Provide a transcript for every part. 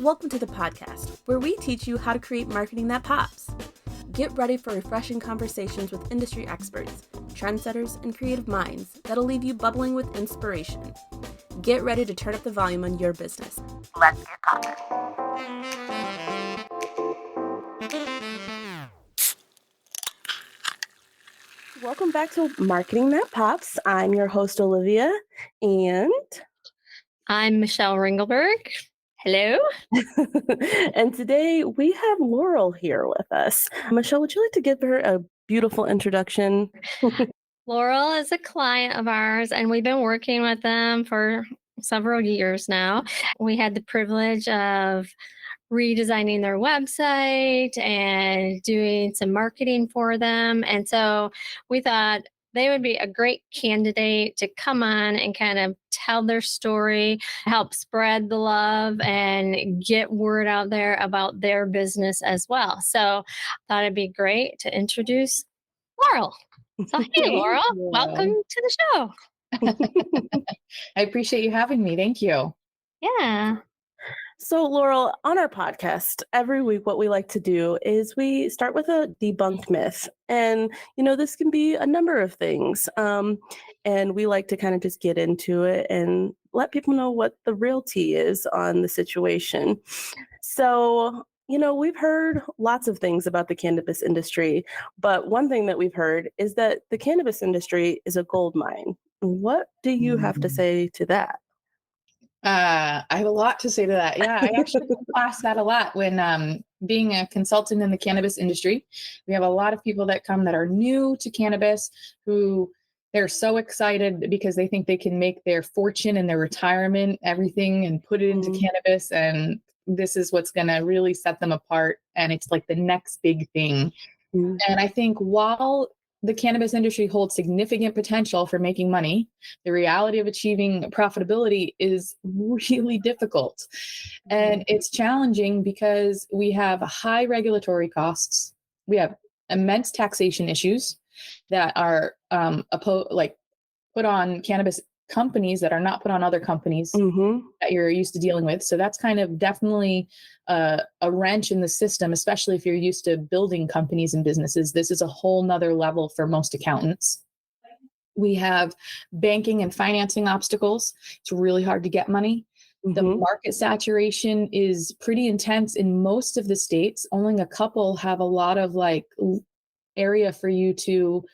Welcome to the podcast, where we teach you how to create marketing that pops. Get ready for refreshing conversations with industry experts, trendsetters, and creative minds that'll leave you bubbling with inspiration. Get ready to turn up the volume on your business. Let's get popping. Welcome back to Marketing That Pops. I'm your host, Olivia, and I'm Michelle Ringelberg. Hello. And today we have Laurel here with us. Michelle, would you like to give her a beautiful introduction? Laurel is a client of ours, and we've been working with them for several years now. We had the privilege of redesigning their website and doing some marketing for them. And so we thought they would be a great candidate to come on and kind of tell their story, help spread the love, and get word out there about their business as well. So I thought it'd be great to introduce Laurel. So hey, Laurel, welcome to the show. I appreciate you having me. Thank you. Yeah. So, Laurel, on our podcast, every week, what we like to do is we start with a debunked myth. And, this can be a number of things. And we like to kind of just get into it and let people know what the real tea is on the situation. So, we've heard lots of things about the cannabis industry, but one thing that we've heard is that the cannabis industry is a gold mine. What do you have to say to that? I have a lot to say to that. Yeah, I actually class that a lot when being a consultant in the cannabis industry. We have a lot of people that come that are new to cannabis who they're so excited because they think they can make their fortune in their retirement, everything, and put it into cannabis. And this is what's going to really set them apart. And it's like the next big thing. And I think while the cannabis industry holds significant potential for making money, the reality of achieving profitability is really difficult. And it's challenging because we have high regulatory costs. We have immense taxation issues that are put on cannabis companies that are not put on other companies that you're used to dealing with. So that's kind of definitely a wrench in the system, especially if you're used to building companies and businesses. This is a whole nother level for most accountants. We have banking and financing obstacles. It's really hard to get money. The market saturation is pretty intense in most of the states. Only a couple have a lot of area for you to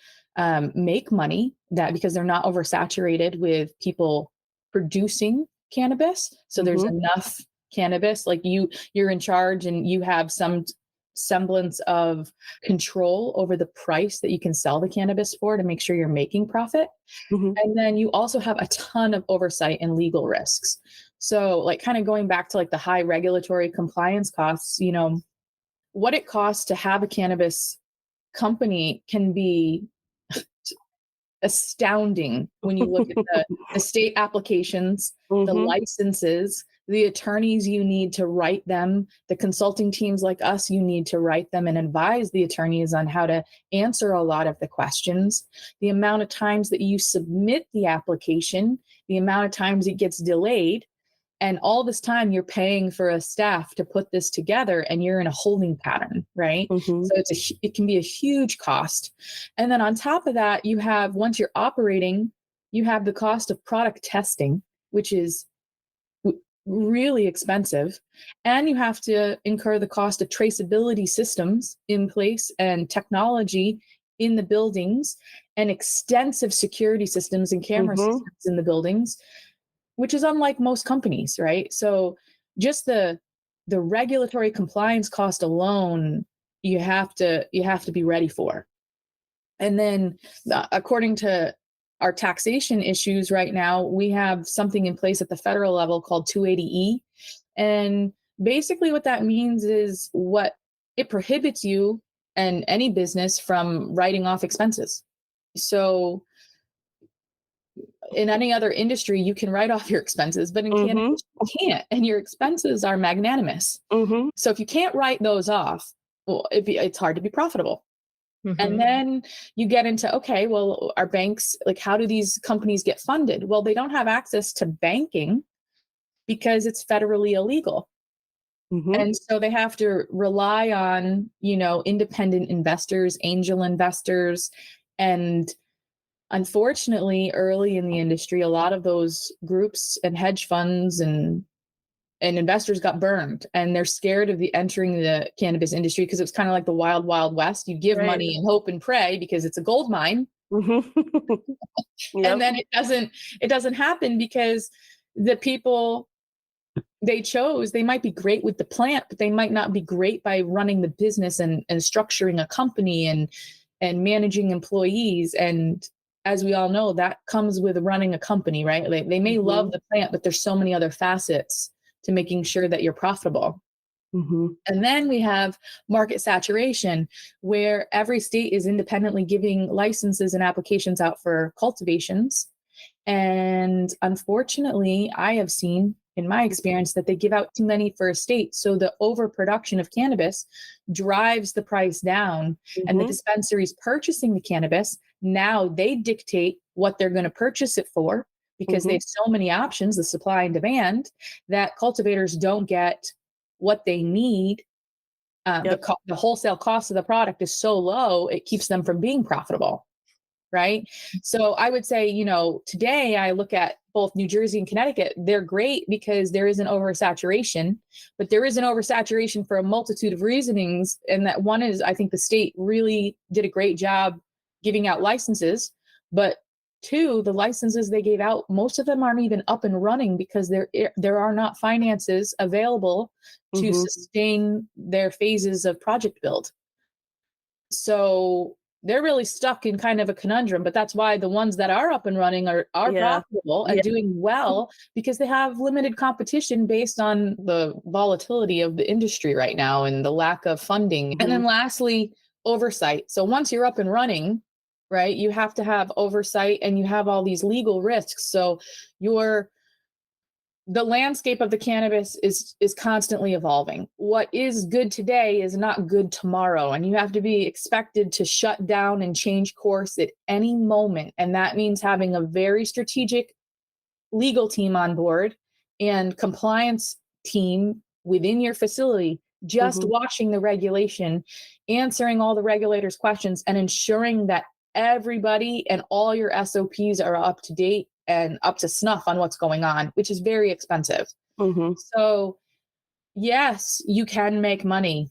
make money, that because they're not oversaturated with people producing cannabis. So there's enough cannabis, like you're in charge and you have some semblance of control over the price that you can sell the cannabis for to make sure you're making profit. And then you also have a ton of oversight and legal risks. So kind of going back to the high regulatory compliance costs, what it costs to have a cannabis company can be astounding when you look at the state applications, the licenses, the attorneys you need to write them, the consulting teams like us, you need to write them and advise the attorneys on how to answer a lot of the questions, the amount of times that you submit the application, the amount of times it gets delayed. And all this time you're paying for a staff to put this together and you're in a holding pattern, right? So it can be a huge cost. And then on top of that, you have, once you're operating, you have the cost of product testing, which is really expensive. And you have to incur the cost of traceability systems in place and technology in the buildings and extensive security systems and camera systems in the buildings, which is unlike most companies, right? So just the regulatory compliance cost alone, you have to be ready for. And then according to our taxation issues right now, we have something in place at the federal level called 280E. And basically what that means is it prohibits you and any business from writing off expenses. So in any other industry, you can write off your expenses, but in cannabis, you can't, and your expenses are magnanimous. So if you can't write those off, well, it's hard to be profitable. And then you get into, okay, well, our banks, like, how do these companies get funded? Well, they don't have access to banking because it's federally illegal. And so they have to rely on, independent investors, angel investors. And unfortunately, early in the industry, a lot of those groups and hedge funds and investors got burned, and they're scared of entering the cannabis industry because it's kind of like the wild, wild west. You give money and hope and pray because it's a gold mine. And then it doesn't happen because the people they chose, they might be great with the plant, but they might not be great by running the business and structuring a company and managing employees. And as we all know, that comes with running a company, right? They may love the plant, but there's so many other facets to making sure that you're profitable. And then we have market saturation, where every state is independently giving licenses and applications out for cultivations. And unfortunately, I have seen in my experience that they give out too many for a state. So the overproduction of cannabis drives the price down, and the dispensaries purchasing the cannabis, now they dictate what they're going to purchase it for because they have so many options, the supply and demand, that cultivators don't get what they need. The wholesale cost of the product is so low, it keeps them from being profitable. Right. So I would say, today I look at both New Jersey and Connecticut. They're great because there is an oversaturation, but there is an oversaturation for a multitude of reasonings. And that one is, I think the state really did a great job giving out licenses. But two, the licenses they gave out, most of them aren't even up and running because there are not finances available to sustain their phases of project build. So they're really stuck in kind of a conundrum, but that's why the ones that are up and running are profitable and doing well, because they have limited competition based on the volatility of the industry right now and the lack of funding. And then lastly, oversight. So once you're up and running, right, you have to have oversight and you have all these legal risks. So the landscape of the cannabis is constantly evolving. What is good today is not good tomorrow, and you have to be expected to shut down and change course at any moment. And that means having a very strategic legal team on board and compliance team within your facility, just watching the regulation, answering all the regulators' questions, and ensuring that everybody and all your SOPs are up to date and up to snuff on what's going on, which is very expensive. So yes, you can make money,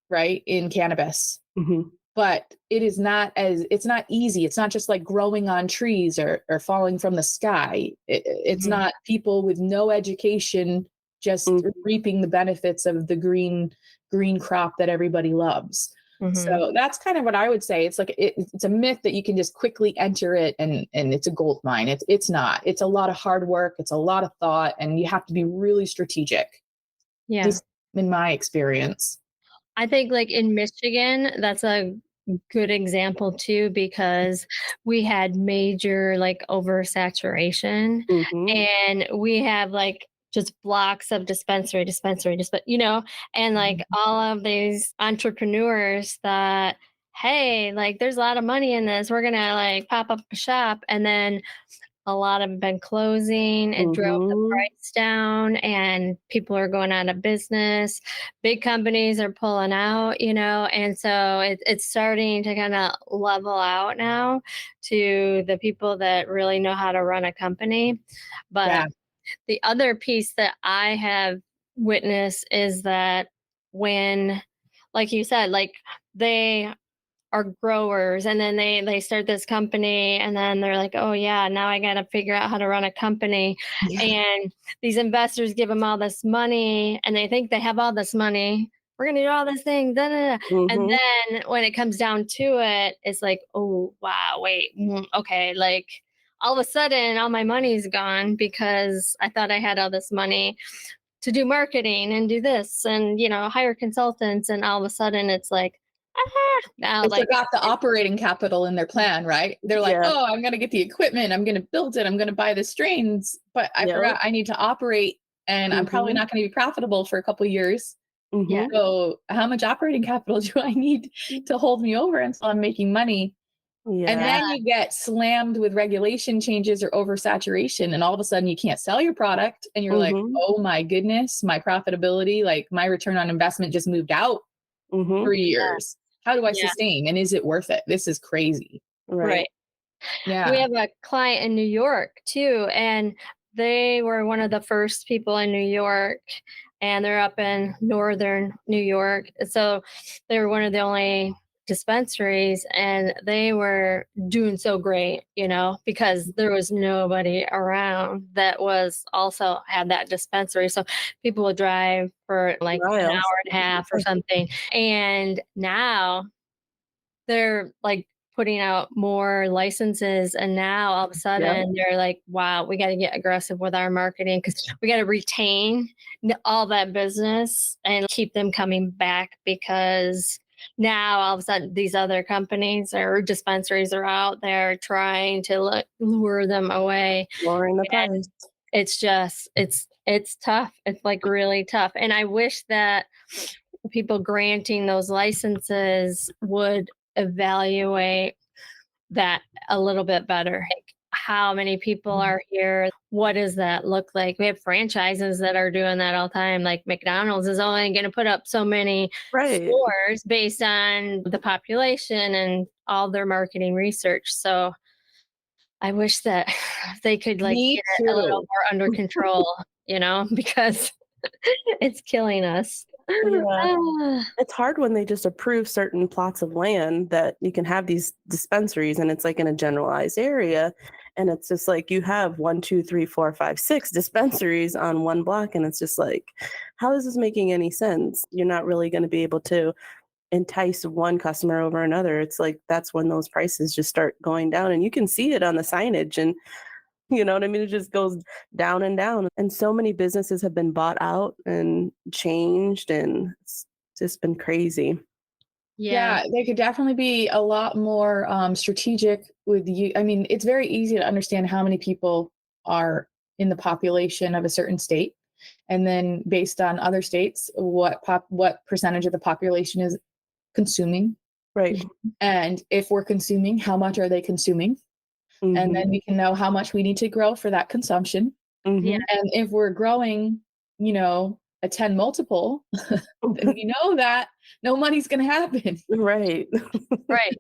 right, in cannabis, but it's not easy. It's not just like growing on trees or falling from the sky. It's not people with no education just reaping the benefits of the green crop that everybody loves. So that's kind of what I would say. It's like it's a myth that you can just quickly enter it and it's a gold mine. It's not. It's a lot of hard work. It's a lot of thought, and you have to be really strategic. Yeah. At least in my experience. I think like in Michigan, that's a good example too, because we had major like oversaturation, and we have like just blocks of dispensary, and like all of these entrepreneurs that, hey, like there's a lot of money in this, we're gonna like pop up a shop, and then a lot have been closing. It drove the price down, and people are going out of business. Big companies are pulling out, and so it's starting to kind of level out now to the people that really know how to run a company. But the other piece that I have witnessed is that when, like you said, like they are growers, and then they start this company, and then they're like, oh yeah, now I got to figure out how to run a company. And these investors give them all this money, and they think they have all this money. We're going to do all this thing. Da, da, da. And then when it comes down to it, it's like, oh, wow, wait, okay. Like all of a sudden, all my money's gone because I thought I had all this money to do marketing and do this and, hire consultants. And all of a sudden it's like, now They forgot the operating capital in their plan, right? They're like, oh, I'm going to get the equipment. I'm going to build it. I'm going to buy the strains, but I forgot I need to operate, and I'm probably not going to be profitable for a couple of years. Yeah. Mhm. So how much operating capital do I need to hold me over until I'm making money? And Yeah. then you get slammed with regulation changes or oversaturation, and all of a sudden you can't sell your product. And you're like, Mhm. oh my goodness, my profitability, like my return on investment just moved out Mhm. 3 years. How do I Yeah. sustain? And is it worth it? This is crazy. Right. Right. We Yeah. have a client in New York too, and they were one of the first people in New York, and they're up in northern New York. So they were one of the only dispensaries, and they were doing so great, because there was nobody around that was also had that dispensary. So people would drive for like an Miles. hour and a half or something. And now they're like putting out more licenses, and now all of a Yep. sudden they're like, wow, we got to get aggressive with our marketing because we got to retain all that business and keep them coming back, because now all of a sudden these other companies or dispensaries are out there trying to lure them away. Lowering the And price. it's just it's tough. It's like really tough, and I wish that people granting those licenses would evaluate that a little bit better. Like, how many people are here? What does that look like? We have franchises that are doing that all the time. Like McDonald's is only going to put up so many Right. stores based on the population and all their marketing research. So I wish that they could like Me get it a little too. more under control, because it's killing us. Yeah. Ah, It's hard when they just approve certain plots of land that you can have these dispensaries and it's like in a generalized area. And it's just like you have 1, 2, 3, 4, 5, 6 dispensaries on one block. And it's just like, how is this making any sense? You're not really going to be able to entice one customer over another. It's like that's when those prices just start going down. And you can see it on the signage. And you know what I mean? It just goes down and down. And so many businesses have been bought out and changed, and it's just been crazy. yeah. Yeah, they could definitely be a lot more strategic with you. I mean, it's very easy to understand how many people are in the population of a certain state, and then based on other states, what percentage of the population is consuming, Right. and if we're consuming, how much are they consuming, and Mhm. then we can know how much we need to grow for that consumption. Yeah. Mhm. And if we're growing, a 10 multiple, then we know that no money's going to happen. Right. Right.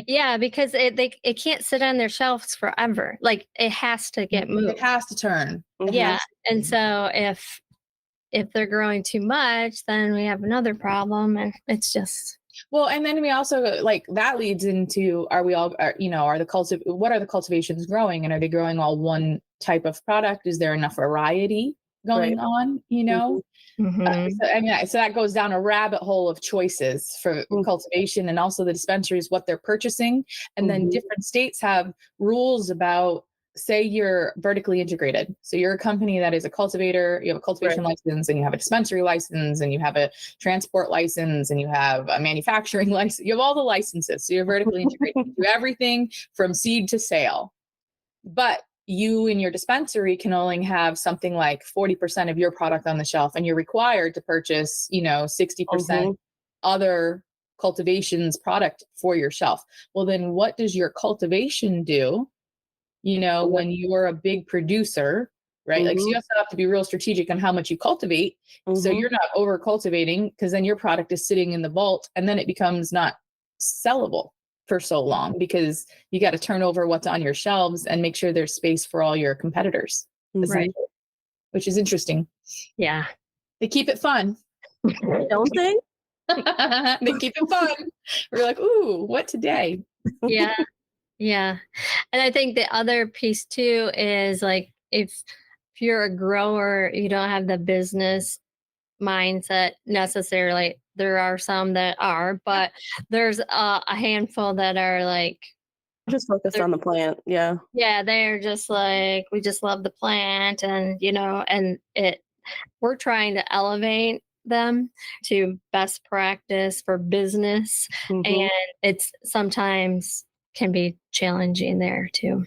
Yeah, because it can't sit on their shelves forever. Like it has to get It moved. has to turn. It Mhm. Yeah. has And to. so if they're growing too much, then we have another problem, and it's just Well, and then we also like that leads into are we all are, are what are the cultivations growing, and are they growing all one type of product? Is there enough variety Right. going on, Mhm. Mhm. so that goes down a rabbit hole of choices for Mm. cultivation, and also the dispensaries, what they're purchasing. And then Mhm. different states have rules about, say you're vertically integrated. So you're a company that is a cultivator, you have a Right. cultivation license, and you have a dispensary license, and you have a transport license, and you have a manufacturing license. You have all the licenses. So you're vertically integrated. You do everything from seed to sale. But you in your dispensary can only have something like 40% of your product on the shelf, and you're required to purchase 60% Mhm. other cultivations product for your shelf. Well, then what does your cultivation do, Yep. when you're a big producer, right? Like, so you Mhm. also have to be real strategic on how much you cultivate, so Mhm. you're not over cultivating, because then your product is sitting in the vault, and then it becomes not sellable for so long, because you got to turn over what's on your shelves and make sure there's space for all your competitors, Mhm. essentially, which is interesting. Yeah. They keep it fun. Don't they? They keep it fun. We're like, ooh, what today? Yeah. Yeah. And I think the other piece too is like if you're a grower, you don't have the business mindset necessarily. There are some that are, but there's a handful that are like Just focused they're on the plant. Yeah. yeah, they're just like we just love the plant, and and we're trying to elevate them to best practice for business, and Mhm. it's sometimes can be challenging there too.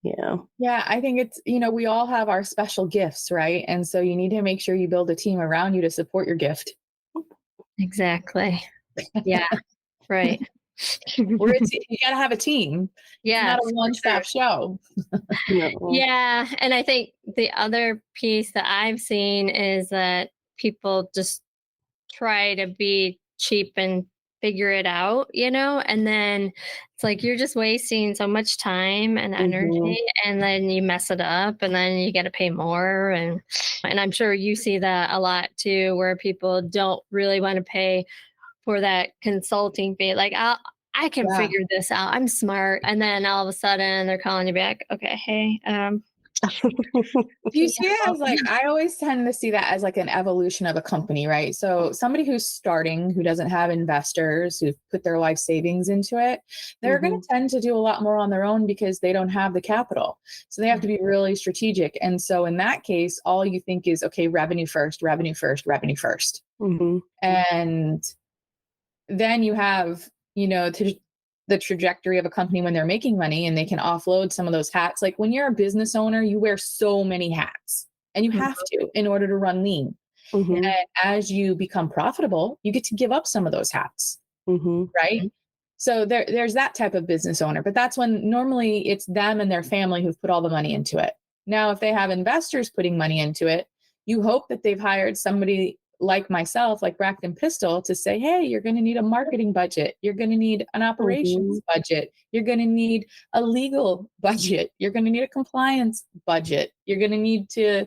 Yeah. Yeah, I think it's, we all have our special gifts, right? And so you need to make sure you build a team around you to support your gift. Exactly. Yeah. Right. You got to have a team. It's not Yes, a one-stop show. No. yeah. And I think the other piece that I've seen is that people just try to be cheap and figure it out, and then it's like you're just wasting so much time and Mhm. energy, and then you mess it up, and then you got to pay more, and I'm sure you see that a lot too, where people don't really want to pay for that consulting fee. Like, I can Yeah. figure this out. I'm smart. And then all of a sudden they're calling you back. Okay. Hey, You see it as like, I always tend to see that as like an evolution of a company, right? So somebody who's starting, who doesn't have investors, who've put their life savings into it, they're going to tend to do a lot more on their own because they don't have the capital. So they have to be really strategic. And so in that case, all you think is, okay, revenue first, revenue first, revenue first. Mhm. And then you have, the trajectory of a company when they're making money and they can offload some of those hats. Like when you're a business owner, you wear so many hats and you have to in order to run lean. Mhm. And as you become profitable, you get to give up some of those hats, Mhm. right? So there's that type of business owner, but that's when normally it's them and their family who've put all the money into it. Now, if they have investors putting money into it, you hope that they've hired somebody like myself, like Bract Pistil, to say, hey, you're going to need a marketing budget. You're going to need an operations Mhm. budget. You're going to need a legal budget. You're going to need a compliance budget. You're going to need to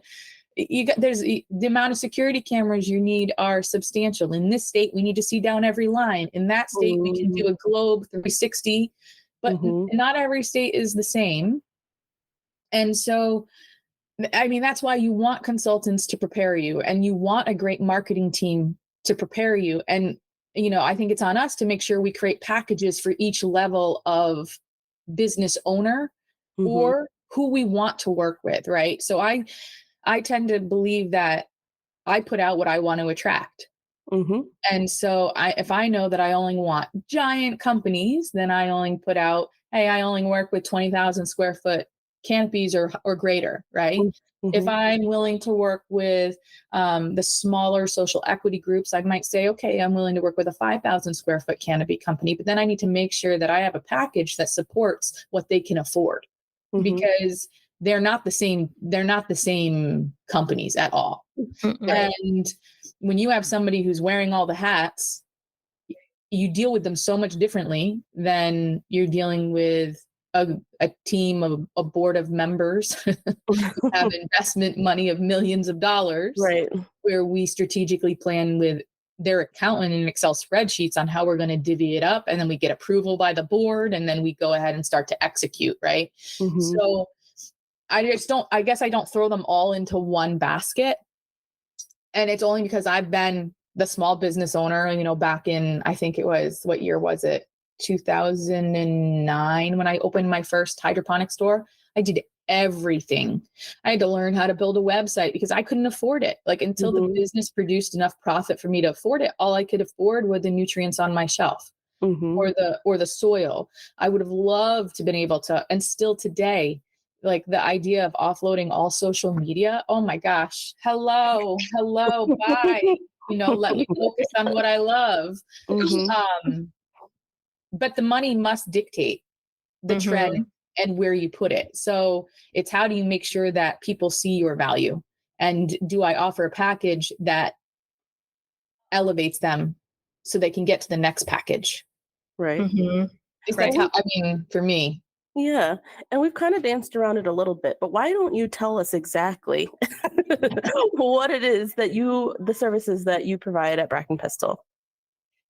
the amount of security cameras you need are substantial. In this state, we need to see down every line. In that state, we can do a globe 360, but Mhm. not every state is the same. And so, I mean, that's why you want consultants to prepare you, and you want a great marketing team to prepare you. And, I think it's on us to make sure we create packages for each level of business owner Mhm. or who we want to work with, right? So I tend to believe that I put out what I want to attract. Mhm. And so if I know that I only want giant companies, then I only put out, hey, I only work with 20,000 square foot canopies or greater, right? If Mhm. I'm willing to work with the smaller social equity groups, I might say, okay, I'm willing to work with a 5,000 square foot canopy company, but then I need to make sure that I have a package that supports what they can afford, Mhm. because they're not the same companies at all. Right. And when you have somebody who's wearing all the hats, you deal with them so much differently than you're dealing with a team of a board of members who have investment money of millions of dollars, Right. where we strategically plan with their accountant in Excel spreadsheets on how we're going to divvy it up. And then we get approval by the board, and then we go ahead and start to execute, right? Mhm. So I guess I don't throw them all into one basket. And it's only because I've been the small business owner, back in, I think it was, what year was it? 2009, when I opened my first hydroponic store. I did everything. I had to learn how to build a website because I couldn't afford it. Like, until the Mhm. business produced enough profit for me to afford it, all I could afford were the nutrients on my shelf Mhm. or the soil. I would have loved to been able to, and still today, like the idea of offloading all social media. Oh my gosh. Hello, bye. Let me focus on what I love. Mhm. Um, but the money must dictate the Mhm. trend and where you put it. So it's, how do you make sure that people see your value? And do I offer a package that elevates them so they can get to the next package? Right. Mhm. Is Right. that's how, I mean, for me. Yeah, and we've kind of danced around it a little bit, but why don't you tell us exactly what it is the services that you provide at Bract Pistil?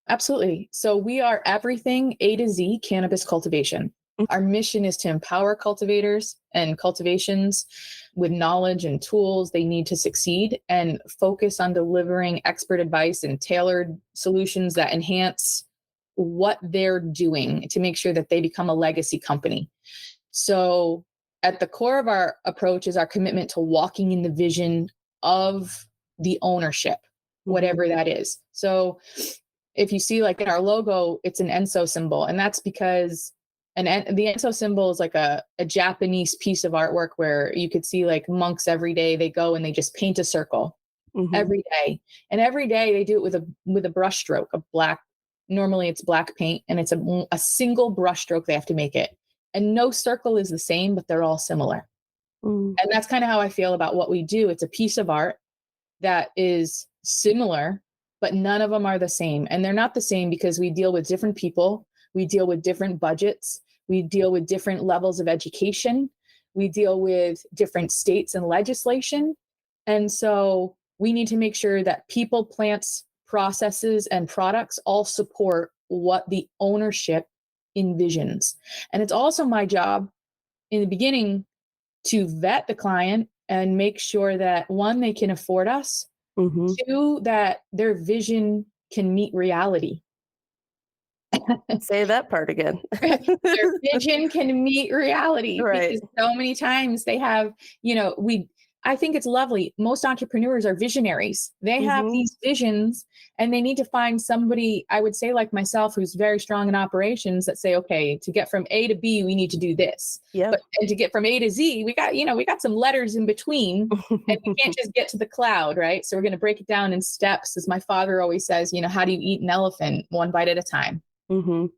Absolutely. So we are everything A to Z cannabis cultivation. Our mission is to empower cultivators and cultivations with knowledge and tools they need to succeed, and focus on delivering expert advice and tailored solutions that enhance what they're doing to make sure that they become a legacy company. So at the core of our approach is our commitment to walking in the vision of the ownership, Mhm. whatever that is. So if you see, like in our logo, it's an Enso symbol, and that's because the Enso symbol is like a Japanese piece of artwork where you could see, like, monks every day, they go and they just paint a circle. every day. And every day they do it with a brush stroke, normally it's black paint, and it's a single brush stroke they have to make it. And no circle is the same, but they're all similar. Mm. And that's kind of how I feel about what we do. It's a piece of art that is similar, but none of them are the same. And they're not the same because we deal with different people. We deal with different budgets. We deal with different levels of education. We deal with different states and legislation. And so we need to make sure that people, plants, processes, and products all support what the ownership envisions. And it's also my job in the beginning to vet the client and make sure that, one, they can afford us, two, that their vision can meet reality. Say that part again. Their vision can meet reality, Right. because so many times they have, I think it's lovely. Most entrepreneurs are visionaries. They have these visions, and they need to find somebody, I would say like myself, who's very strong in operations, that say, okay, to get from A to B, we need to do this. Yeah. And to get from A to Z, we got some letters in between, and we can't just get to the cloud, right? So we're going to break it down in steps. As my father always says, how do you eat an elephant? One bite at a time.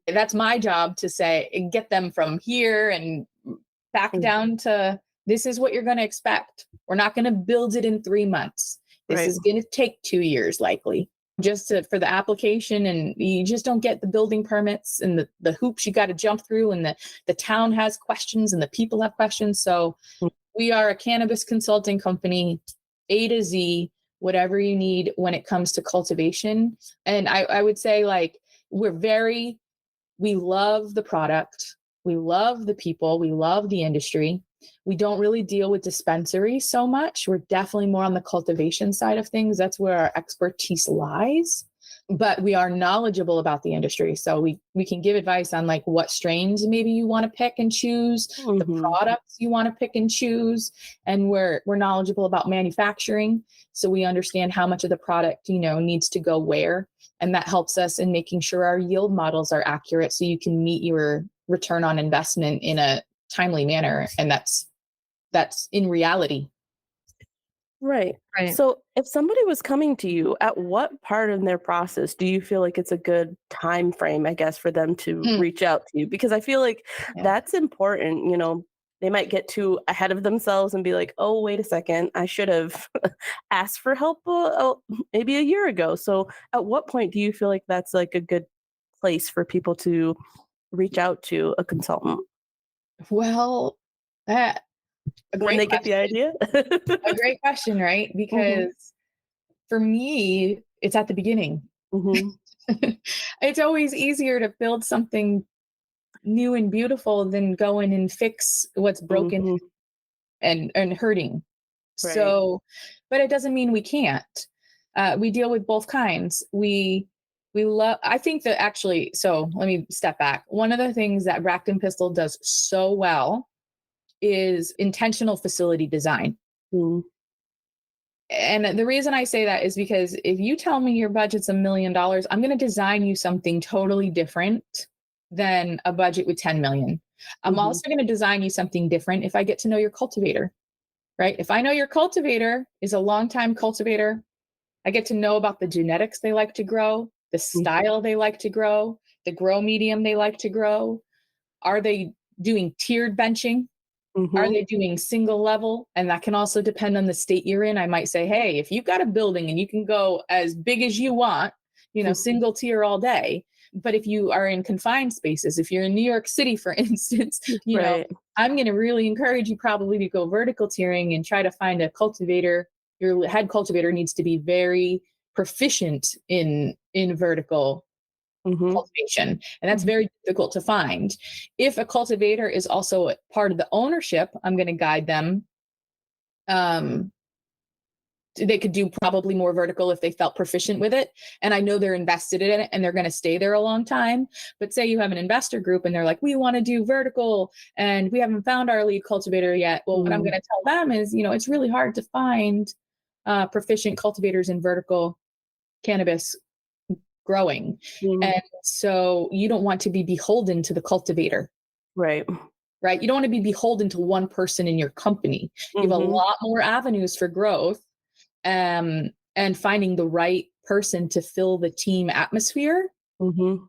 That's my job to say, and get them from here and back down to, this is what you're going to expect. We're not going to build it in 3 months. This is going to take 2 years, likely, for the application. And you just don't get the building permits and the hoops you got to jump through. And the town has questions and the people have questions. So we are a cannabis consulting company, A to Z, whatever you need when it comes to cultivation. And I would say, like, we love the product. We love the people. We love the industry. We don't really deal with dispensaries so much. We're definitely more on the cultivation side of things. That's where our expertise lies. But we are knowledgeable about the industry. So we can give advice on like what strains maybe you want to pick and choose, the products you want to pick and choose. And we're knowledgeable about manufacturing. So we understand how much of the product, needs to go where. And that helps us in making sure our yield models are accurate, so you can meet your return on investment in a timely manner. And that's in reality. Right. So if somebody was coming to you, at what part in their process do you feel like it's a good time frame, I guess, for them to reach out to you? Because I feel like that's important. They might get too ahead of themselves and be like, oh, wait a second, I should have asked for help maybe a year ago. So at what point do you feel like that's like a good place for people to reach out to a consultant? Well, when they get the idea? A great question, right? Because for me, it's at the beginning. It's always easier to build something new and beautiful than go in and fix what's broken and hurting. Right. So, but it doesn't mean we can't. We deal with both kinds. We love, I think that actually, so let me step back. One of the things that Bract Pistil does so well is intentional facility design. And the reason I say that is because if you tell me your budget's $1 million, I'm going to design you something totally different than a budget with 10 million. I'm also going to design you something different if I get to know your cultivator, right? If I know your cultivator is a longtime cultivator, I get to know about the genetics they like to grow, the style they like to grow, the grow medium they like to grow. Are they doing tiered benching? Are they doing single level? And that can also depend on the state you're in. I might say, hey, if you've got a building and you can go as big as you want, single tier all day. But if you are in confined spaces, if you're in New York City, for instance, I'm going to really encourage you probably to go vertical tiering and try to find a cultivator. Your head cultivator needs to be very proficient in vertical cultivation. And that's very difficult to find. If a cultivator is also a part of the ownership, I'm going to guide them. They could do probably more vertical if they felt proficient with it. And I know they're invested in it and they're going to stay there a long time. But say you have an investor group and they're like, we want to do vertical and we haven't found our lead cultivator yet. Well, what I'm going to tell them is, it's really hard to find proficient cultivators in vertical cannabis growing. And so you don't want to be beholden to the cultivator. Right. You don't want to be beholden to one person in your company. You have a lot more avenues for growth. And and finding the right person to fill the team atmosphere. Mm-hmm.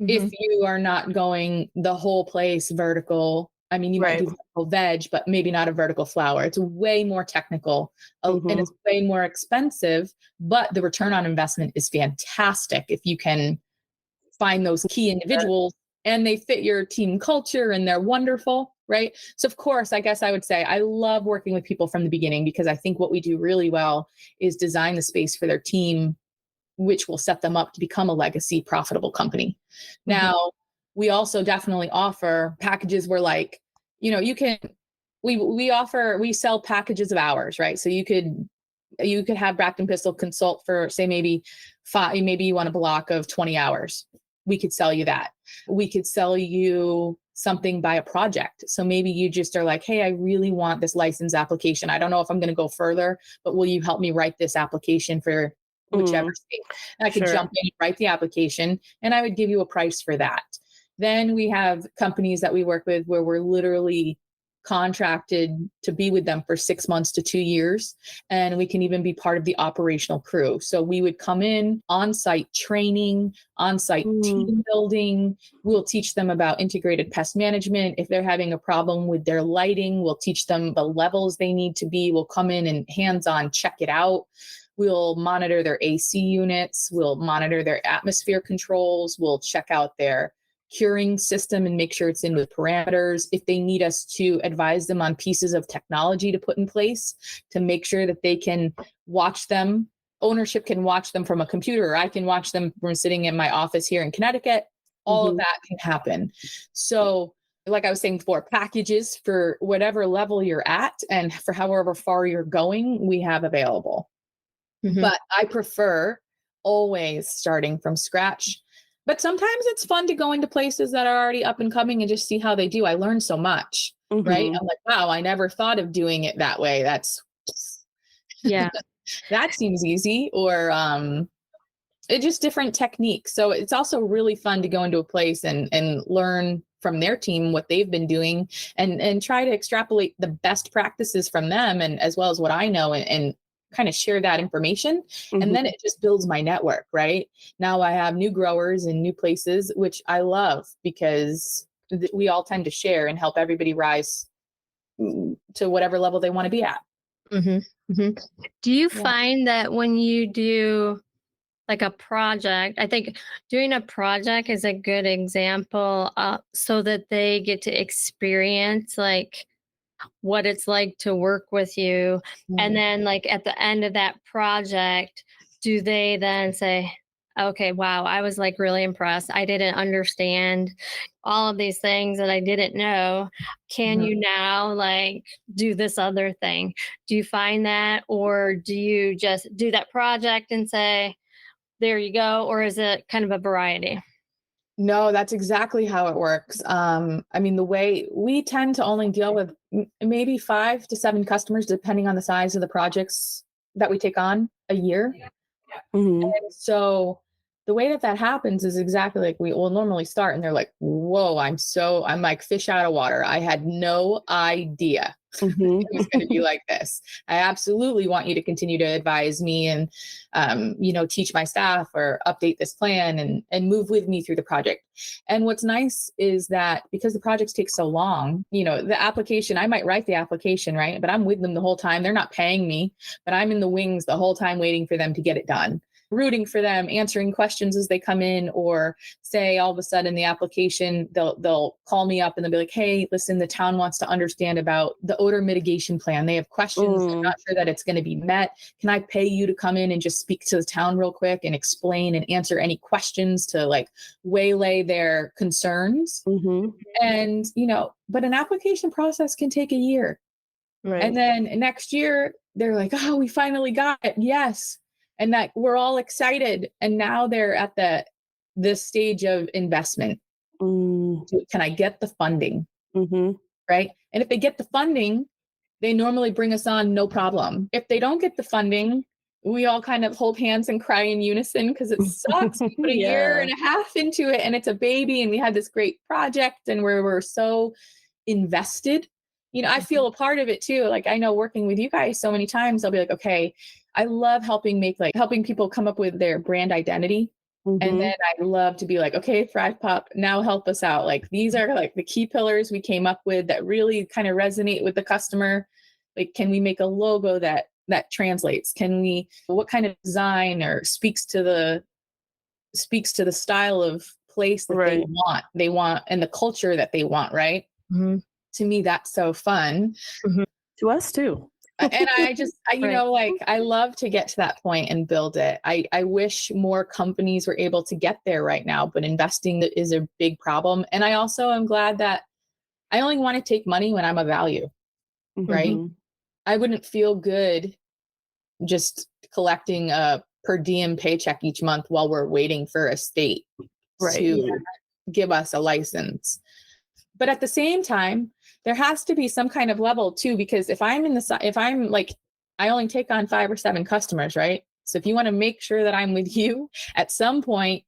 If you are not going the whole place vertical, I mean, you might do vertical veg, but maybe not a vertical flower. It's way more technical and it's way more expensive, but the return on investment is fantastic if you can find those key individuals and they fit your team culture and they're wonderful, right? So of course, I guess I would say I love working with people from the beginning, because I think what we do really well is design the space for their team, which will set them up to become a legacy profitable company. Now, we also definitely offer packages where, like, you know, you can, we sell packages of hours, right? So you could have Bract Pistil consult for, say, maybe you want a block of 20 hours. We could sell you that. We could sell you something by a project. So maybe you just are like, hey, I really want this license application. I don't know if I'm going to go further, but will you help me write this application for whichever state? And I could jump in and write the application, and I would give you a price for that. Then we have companies that we work with where we're literally contracted to be with them for 6 months to 2 years. And we can even be part of the operational crew. So we would come in on-site training, on-site team building. We'll teach them about integrated pest management. If they're having a problem with their lighting, we'll teach them the levels they need to be. We'll come in and hands-on check it out. We'll monitor their AC units. We'll monitor their atmosphere controls. We'll check out their curing system and make sure it's in with parameters. If they need us to advise them on pieces of technology to put in place to make sure that they can watch them, ownership can watch them from a computer, or I can watch them from sitting in my office here in Connecticut, all of that can happen. So like I was saying before, packages for whatever level you're at and for however far you're going, we have available. But I prefer always starting from scratch. But sometimes it's fun to go into places that are already up and coming and just see how they do. I learned so much, right? I'm like, wow, I never thought of doing it that way. That's, that seems easy. Or it's just different techniques. So it's also really fun to go into a place and learn from their team what they've been doing and try to extrapolate the best practices from them, and as well as what I know, and kind of share that information. And then it just builds my network, right? Now I have new growers in new places, which I love, because we all tend to share and help everybody rise to whatever level they want to be at. Do you find that when you do like a project, I think doing a project is a good example, so that they get to experience like what it's like to work with you. And then like at the end of that project, do they then say, okay, wow, I was like really impressed. I didn't understand all of these things that I didn't know. Can you now like do this other thing? Do you find that, or do you just do that project and say, there you go? Or is it kind of a variety? No, that's exactly how it works. I mean, the way we tend to only deal with maybe 5 to 7 customers, depending on the size of the projects that we take on a year. And so the way that happens is exactly like we will normally start, and they're like, whoa, I'm like fish out of water. I had no idea it was going to be like this. I absolutely want you to continue to advise me and, teach my staff or update this plan and move with me through the project. And what's nice is that because the projects take so long, the application, I might write the application, right? But I'm with them the whole time. They're not paying me, but I'm in the wings the whole time waiting for them to get it done, rooting for them, answering questions as they come in, or say all of a sudden the application, they'll call me up and they'll be like, hey, listen, the town wants to understand about the odor mitigation plan. They have questions. They're not sure that it's going to be met. Can I pay you to come in and just speak to the town real quick and explain and answer any questions to like waylay their concerns? And, but an application process can take a year. Right. And then next year they're like, oh, we finally got it. Yes. And that we're all excited. And now they're at this stage of investment. Can I get the funding? Right. And if they get the funding, they normally bring us on, no problem. If they don't get the funding, we all kind of hold hands and cry in unison, because it sucks. We put a year and a half into it, and it's a baby, and we had this great project, and we're so invested. I feel a part of it too. Like, I know working with you guys so many times, I'll be like, okay, I love helping people come up with their brand identity. And then I love to be like, okay, ThrivePOP, now help us out. Like, these are like the key pillars we came up with that really kind of resonate with the customer. Like, can we make a logo that translates? What kind of design or speaks to the style of place that they want and the culture that they want, right? To me, that's so fun. To us too. And I love to get to that point and build it. I wish more companies were able to get there right now, but investing is a big problem. And I also am glad that I only want to take money when I'm of value, right? I wouldn't feel good just collecting a per diem paycheck each month while we're waiting for a state to give us a license. But at the same time, there has to be some kind of level too, because if I'm like, I only take on 5 or 7 customers, right? So if you want to make sure that I'm with you at some point,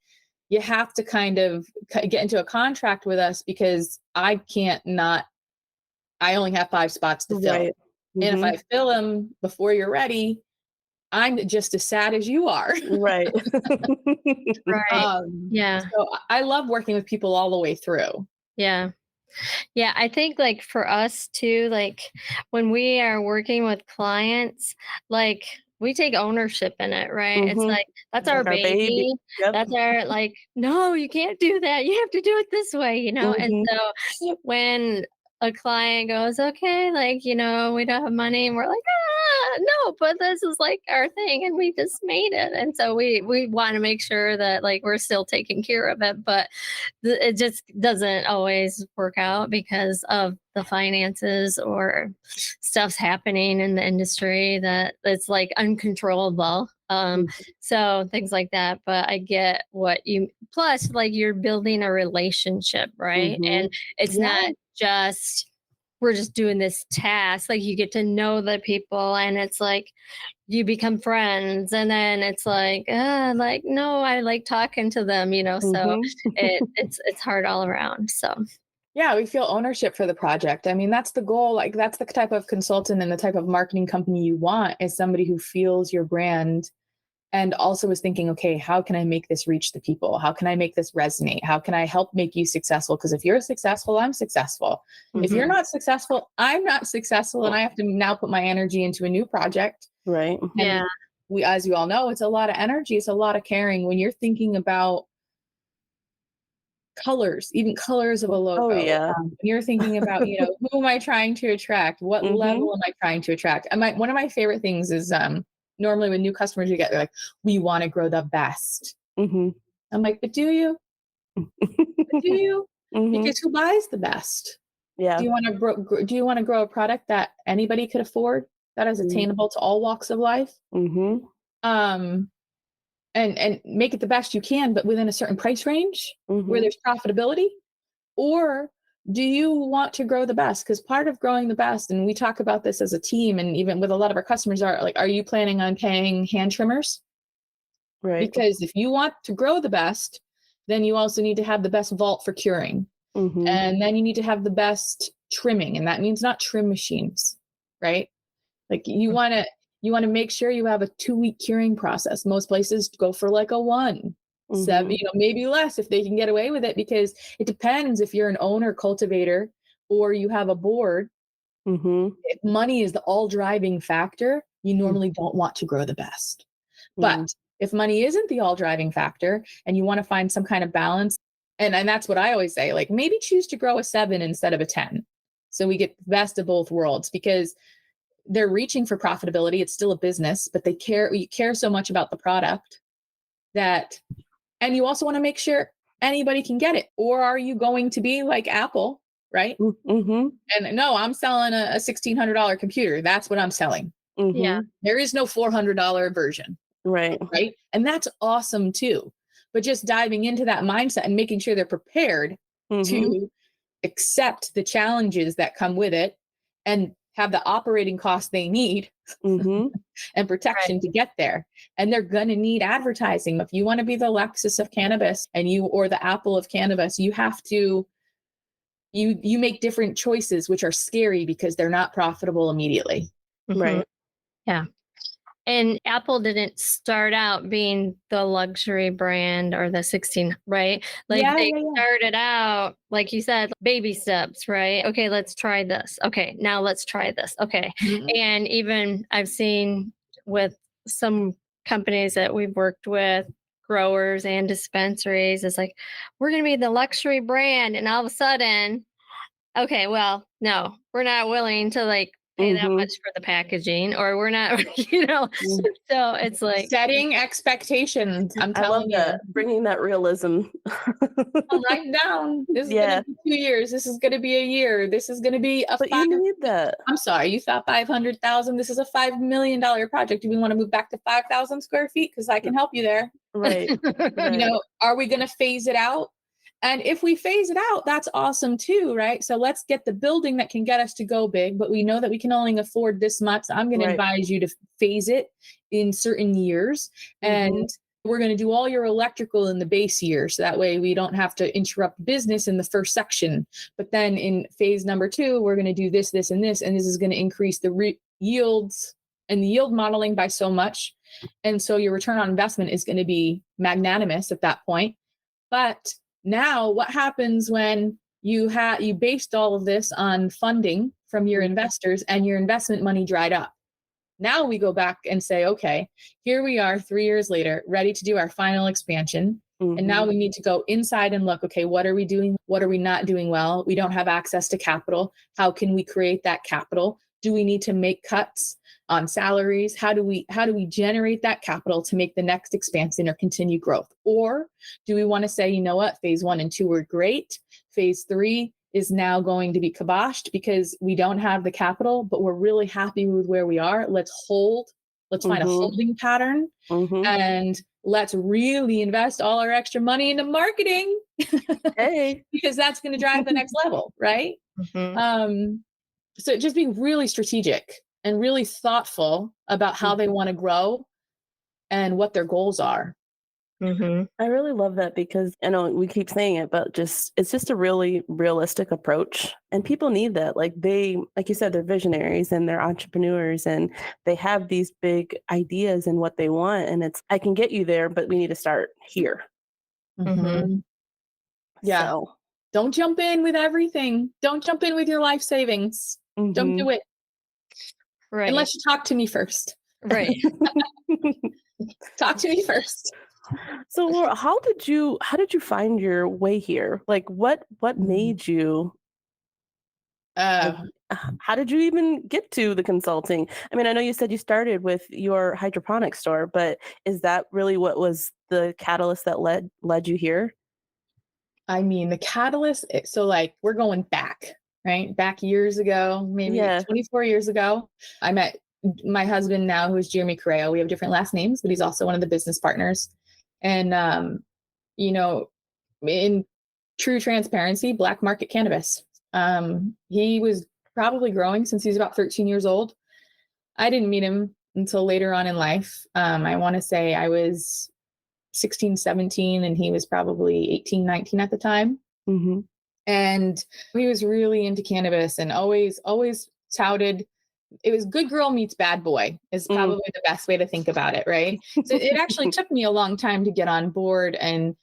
you have to kind of get into a contract with us, because I only have 5 spots to fill. Right. And if I fill them before you're ready, I'm just as sad as you are. Right. Right. Yeah. So I love working with people all the way through. Yeah. Yeah, I think like for us too, like when we are working with clients, like we take ownership in it, right? It's like that's our baby. Yep. That's our like, no, you can't do that. You have to do it this way, you know? And so when a client goes, okay, like, we don't have money, and we're like, no, but this is like our thing and we just made it. And so we want to make sure that like we're still taking care of it, but it just doesn't always work out because of the finances or stuff's happening in the industry that it's like uncontrollable. So things like that. But I get what plus like you're building a relationship, right? And it's not just we're just doing this task. Like you get to know the people, and it's like you become friends, and then it's like no, I like talking to them, so it's hard all around. So yeah, we feel ownership for the project. I mean, that's the goal. Like, that's the type of consultant and the type of marketing company you want, is somebody who feels your brand and also is thinking, okay, how can I make this reach the people? How can I make this resonate? How can I help make you successful? Because if you're successful, I'm successful. If you're not successful, I'm not successful. And I have to now put my energy into a new project. Right. And we, as you all know, it's a lot of energy. It's a lot of caring when you're thinking about colors, even colors of a logo. Oh yeah. You're thinking about, who am I trying to attract? What level am I trying to attract? One of my favorite things is normally when new customers you get, they're like, we want to grow the best. I'm like, but do you? Because who buys the best? Yeah. Do you want to grow a product that anybody could afford, that is attainable to all walks of life? And make it the best you can, but within a certain price range where there's profitability? Or do you want to grow the best? Because part of growing the best, and we talk about this as a team, and even with a lot of our customers, are you planning on paying hand trimmers? Right. Because if you want to grow the best, then you also need to have the best vault for curing. And then you need to have the best trimming. And that means not trim machines, right? Like you want to make sure you have a 2-week curing process. Most places go for like a 1, 7, maybe less if they can get away with it, because it depends if you're an owner cultivator or you have a board. If money is the all driving factor, you normally don't want to grow the best. But if money isn't the all driving factor and you want to find some kind of balance, and that's what I always say, like maybe choose to grow a 7 instead of a 10. So we get the best of both worlds, because they're reaching for profitability. It's still a business, but you care so much about the product and you also want to make sure anybody can get it. Or are you going to be like Apple, right? And no, I'm selling a $1,600 computer. That's what I'm selling. Yeah. There is no $400 version. Right. And that's awesome too. But just diving into that mindset and making sure they're prepared to accept the challenges that come with it and have the operating costs they need and protection to get there. And they're going to need advertising. If you want to be the Lexus of cannabis or the Apple of cannabis, you have to you make different choices, which are scary because they're not profitable immediately. Right. Yeah. And Apple didn't start out being the luxury brand or the 16, right? Like they started out, like you said, baby steps, right? Okay, let's try this. Okay, now let's try this. Okay. And even I've seen with some companies that we've worked with, growers and dispensaries, it's like, we're going to be the luxury brand. And all of a sudden, okay, well, no, we're not willing to like pay that much for the packaging, or we're not, so it's like setting expectations. I'm I love telling you, that, bringing that realism. I'll write down, this is going to be 2 years. This is going to be a year. This is going to be a But you need that. I'm sorry, you thought 500,000. This is a $5 million project. Do we want to move back to 5,000 square feet? Because I can help you there. Right. You know, are we going to phase it out? And if we phase it out, that's awesome too, right? So let's get the building that can get us to go big, but we know that we can only afford this much. So I'm going to advise you to phase it in certain years. And we're going to do all your electrical in the base year. So that way we don't have to interrupt business in the first section. But then in phase number 2, we're going to do this, this, and this. And this is going to increase the yields and the yield modeling by so much. And so your return on investment is going to be magnanimous at that point. But now what happens when you based all of this on funding from your investors and your investment money dried up? Now we go back and say, okay, here we are 3 years later, ready to do our final expansion. And now we need to go inside and look, okay, what are we doing? What are we not doing well? We don't have access to capital. How can we create that capital? Do we need to make cuts on salaries? How do we generate that capital to make the next expansion or continue growth? Or do we want to say, you know what, phase 1 and 2 were great. Phase 3 is now going to be kiboshed because we don't have the capital, but we're really happy with where we are. Let's find a holding pattern, and let's really invest all our extra money into marketing because that's going to drive the next level, right? So just being really strategic and really thoughtful about how they want to grow and what their goals are. I really love that because I know we keep saying it, but it's just a really realistic approach, and people need that. Like you said, they're visionaries and they're entrepreneurs, and they have these big ideas and what they want. And I can get you there, but we need to start here. Yeah. So. Don't jump in with everything. Don't jump in with your life savings. Don't do it. Right. Unless you talk to me first. Right. Talk to me first. So Laura, how did you find your way here? Like what made you how did you even get to the consulting? I mean, I know you said you started with your hydroponic store, but is that really what was the catalyst that led you here? I mean, the catalyst, so like we're going back, right? Back years ago, maybe 24 years ago, I met my husband now, who is Jeremy Correa. We have different last names, but he's also one of the business partners. And, you know, in true transparency, black market cannabis. He was probably growing since he was about 13 years old. I didn't meet him until later on in life. I want to say I was 16, 17, and he was probably 18, 19 at the time. And he was really into cannabis and always touted. It was good girl meets bad boy is probably the best way to think about it, right? So it actually took me a long time to get on board and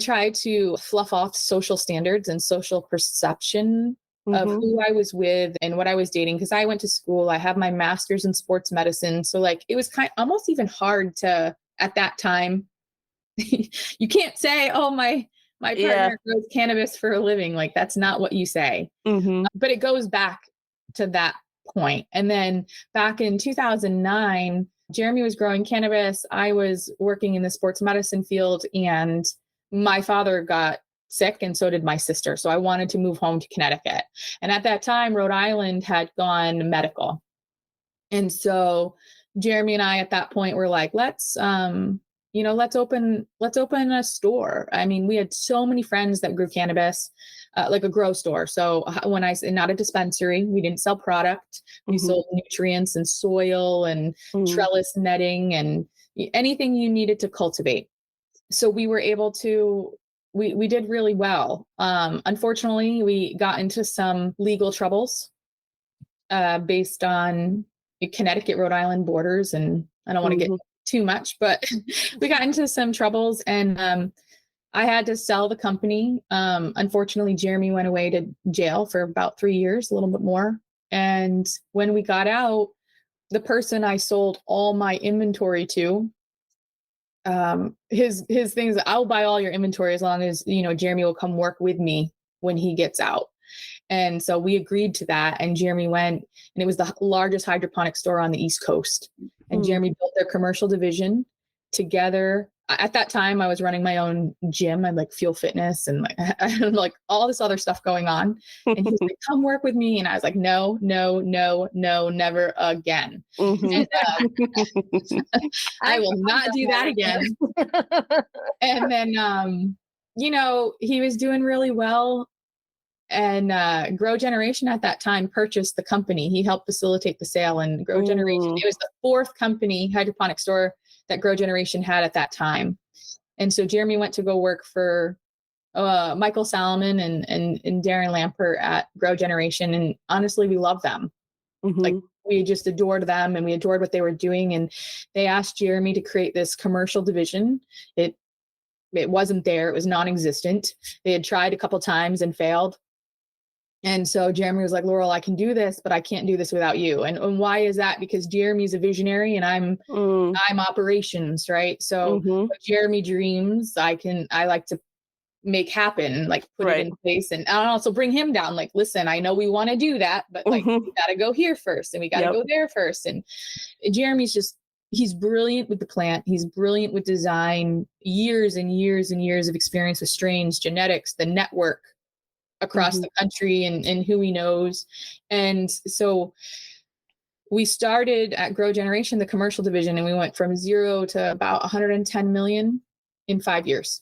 try to fluff off social standards and social perception of who I was with and what I was dating. Because I went to school, I have my master's in sports medicine. So like it was almost even hard to, at that time, you can't say, oh, my partner grows cannabis for a living. Like that's not what you say. But it goes back to that point. And then back in 2009, Jeremy was growing cannabis. I was working in the sports medicine field, and my father got sick, and so did my sister. So I wanted to move home to Connecticut. And at that time, Rhode Island had gone medical. And so Jeremy and I at that point were like, let's open a store. I mean, we had so many friends that grew cannabis, like a grow store. So not a dispensary, we didn't sell product. We sold nutrients and soil and trellis netting and anything you needed to cultivate. So we were able to we did really well. Unfortunately, we got into some legal troubles based on the Connecticut, Rhode Island borders. And I don't want to get too much, but we got into some troubles, and I had to sell the company. Unfortunately, Jeremy went away to jail for about 3 years, a little bit more. And when we got out, the person I sold all my inventory to, his things, I'll buy all your inventory as long as, Jeremy will come work with me when he gets out. And so we agreed to that. And Jeremy went, and it was the largest hydroponic store on the East Coast. And Jeremy built their commercial division together. At that time, I was running my own gym. I like Fuel Fitness and like all this other stuff going on. And he was like, come work with me. And I was like, no, never again. And, I will not do that again. And then, he was doing really well. And Grow Generation at that time purchased the company. He helped facilitate the sale, and Grow Generation, it was the fourth company, hydroponic store, that Grow Generation had at that time. And so Jeremy went to go work for Michael Salomon and Darren Lampert at Grow Generation. And honestly, we love them. Like, we just adored them, and we adored what they were doing. And they asked Jeremy to create this commercial division. It wasn't there. It was non-existent. They had tried a couple times and failed. And so Jeremy was like, Laurel, I can do this, but I can't do this without you. And why is that? Because Jeremy's a visionary and I'm operations, right? So what Jeremy dreams, I like to make happen, like put it in place. And I'll also bring him down. Like, listen, I know we want to do that, but like, we got to go here first, and we got to go there first. And Jeremy's he's brilliant with the plant. He's brilliant with design, years and years and years of experience with strains, genetics, the network across the country, and who he knows. And so we started at Grow Generation, the commercial division, and we went from 0 to about 110 million in 5 years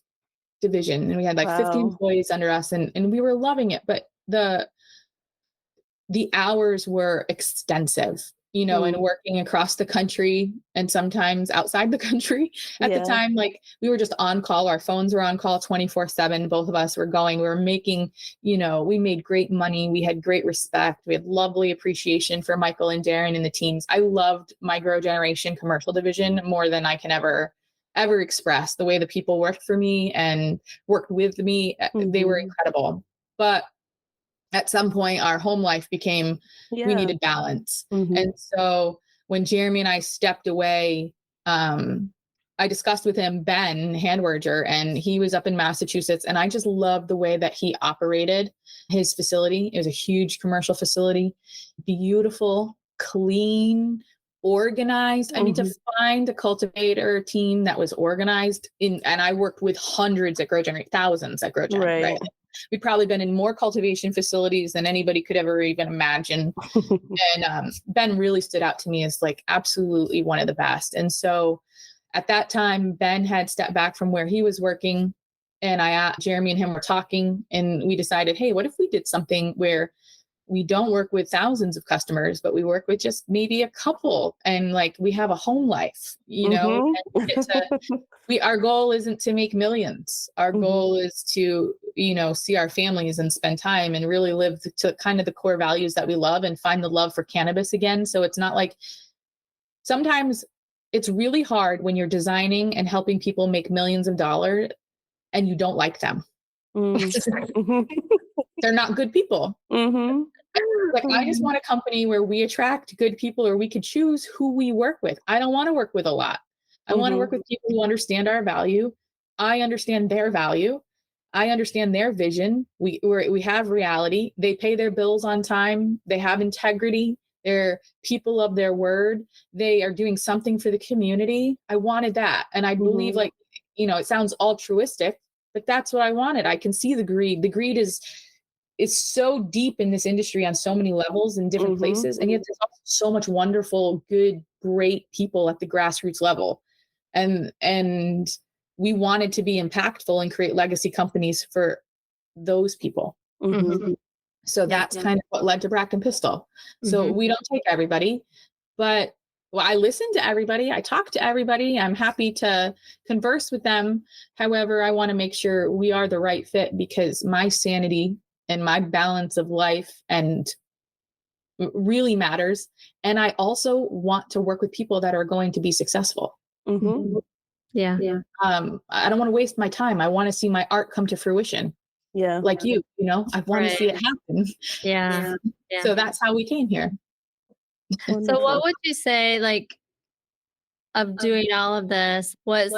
division. And we had like 50 employees under us, and we were loving it. But the hours were extensive, and working across the country and sometimes outside the country. At the time, like, we were just on call. Our phones were on call 24/7. Both of us were going. We were making, we made great money. We had great respect. We had lovely appreciation for Michael and Darren and the teams. I loved my Grow Generation commercial division more than I can ever express. The way the people worked for me and worked with me, they were incredible. But at some point, our home life became, we needed balance. And so when Jeremy and I stepped away, I discussed with him, Ben Handwerger, and he was up in Massachusetts. And I just loved the way that he operated his facility. It was a huge commercial facility, beautiful, clean, organized. I mean, to find a cultivator team that was organized and I worked with hundreds at Grow Generate, thousands at Grow Generate, right? We've probably been in more cultivation facilities than anybody could ever even imagine. And Ben really stood out to me as like absolutely one of the best. And so at that time, Ben had stepped back from where he was working, and Jeremy and him were talking, and we decided, hey, what if we did something where we don't work with thousands of customers, but we work with just maybe a couple, and like we have a home life, and our goal isn't to make millions. Our goal is to, see our families and spend time and really live to kind of the core values that we love and find the love for cannabis again. So it's not like, sometimes it's really hard when you're designing and helping people make millions of dollars and you don't like them. They're not good people. Like, I just want a company where we attract good people, or we could choose who we work with. I don't want to work with a lot. I want to work with people who understand our value. I understand their value. I understand their vision. We have reality. They pay their bills on time. They have integrity. They're people of their word. They are doing something for the community. I wanted that. And I believe, like, it sounds altruistic, but that's what I wanted. I can see the greed. The greed is so deep in this industry on so many levels in different places. And yet there's also so much wonderful, good, great people at the grassroots level. And we wanted to be impactful and create legacy companies for those people. So that's kind of what led to Bract Pistil. So we don't take everybody, but Well, I listen to everybody. I talk to everybody. I'm happy to converse with them. However, I want to make sure we are the right fit, because my sanity and my balance of life and really matters. And I also want to work with people that are going to be successful. Mm-hmm. Yeah. I don't want to waste my time. I want to see my art come to fruition. Yeah. Like I want to see it happen. Yeah. So that's how we came here. So Wonderful. what would you say, like, of doing all of this, was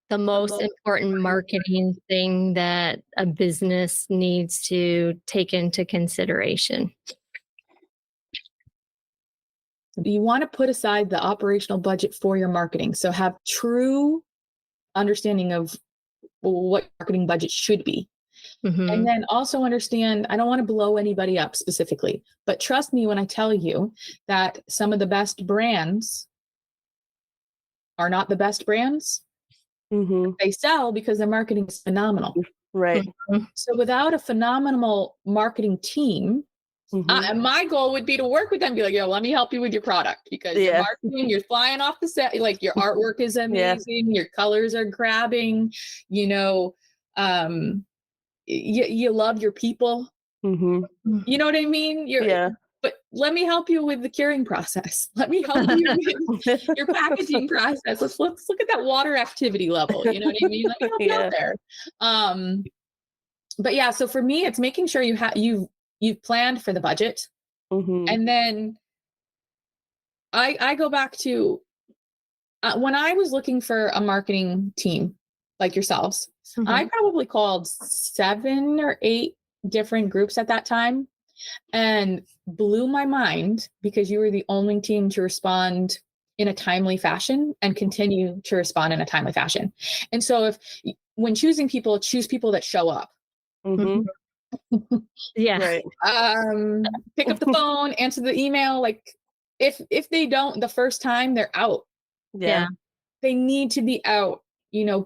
the most important marketing thing that a business needs to take into consideration? You want to put aside the operational budget for your marketing. So have true understanding of what marketing budget should be. Mm-hmm. And then also understand, I don't want to blow anybody up specifically, but trust me when I tell you that some of the best brands are not the best brands. Mm-hmm. They sell because their marketing is phenomenal. Right. Mm-hmm. So without a phenomenal marketing team, Mm-hmm. my goal would be to work with them, be like, yo, let me help you with your product, because your marketing, you're flying off the set, like your artwork is amazing, your colors are grabbing, you love your people. Mm-hmm. You know what I mean? But let me help you with the curing process. Let me help you with your packaging process. Let's look at that water activity level. You know what I mean? Let me help you out there. But yeah, so for me, it's making sure you've planned for the budget. Mm-hmm. And then I go back to when I was looking for a marketing team like yourselves, Mm-hmm. I probably called 7 or 8 different groups at that time, and blew my mind, because you were the only team to respond in a timely fashion and continue to respond in a timely fashion. And so when choosing people, choose people that show up. Mm-hmm. Yeah. Right. Pick up the phone, answer the email. Like if they don't the first time, they're out. Yeah. They need to be out,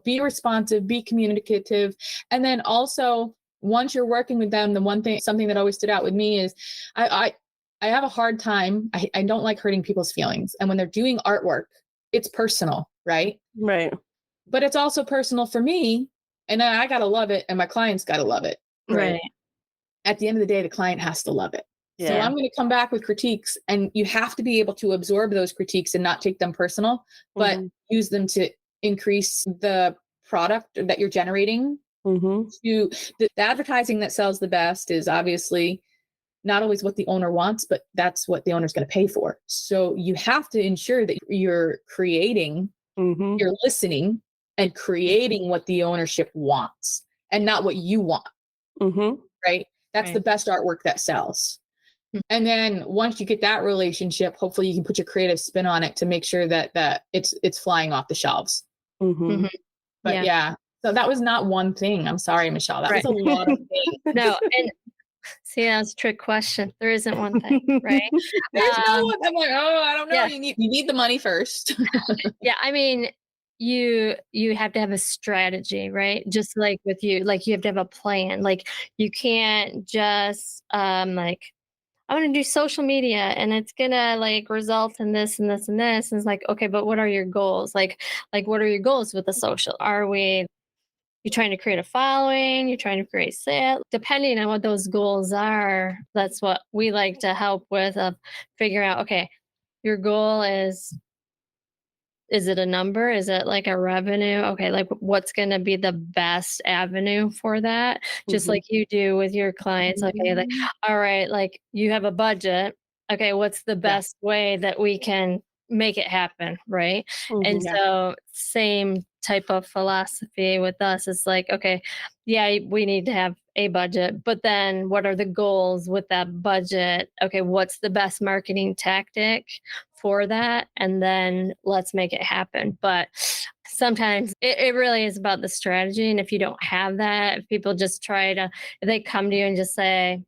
be responsive, be communicative. And then also, once you're working with them, something that always stood out with me is I have a hard time. I don't like hurting people's feelings. And when they're doing artwork, it's personal, right? Right. But it's also personal for me. And I got to love it. And my clients got to love it. Right. At the end of the day, the client has to love it. Yeah. So I'm going to come back with critiques, and you have to be able to absorb those critiques and not take them personal, but use them to increase the product that you're generating. Mm-hmm. The advertising that sells the best is obviously not always what the owner wants, but that's what the owner's going to pay for. So you have to ensure that you're creating, you're listening and creating what the ownership wants and not what you want. Mm-hmm. Right? That's the best artwork that sells. And then once you get that relationship, hopefully you can put your creative spin on it to make sure that it's flying off the shelves. Mm-hmm. But yeah, so that was not one thing. I'm sorry, Michelle. That was a lot of things. No, and see, that's a trick question. There isn't one thing, right? There's no one. I'm like, I don't know. Yeah. You need the money first. Yeah, I mean, you have to have a strategy, right? Just like with you, like you have to have a plan. Like you can't just like, I want to do social media and it's gonna like result in this and this and this. And it's like, okay, but what are your goals? Like what are your goals with the social? You're trying to create a following, you're trying to create sales. Depending on what those goals are, that's what we like to help with, of figuring out, okay, your goal is it a number? Is it like a revenue? Okay, like what's going to be the best avenue for that? Just like you do with your clients. Okay, like, all right, like you have a budget. Okay, what's the best way that we can make it happen, right? And so same type of philosophy with us. It's like, okay, yeah, we need to have a budget, but then what are the goals with that budget? Okay, what's the best marketing tactic for that? And then let's make it happen. But sometimes it really is about the strategy. And if you don't have that, if people just if they come to you and just say,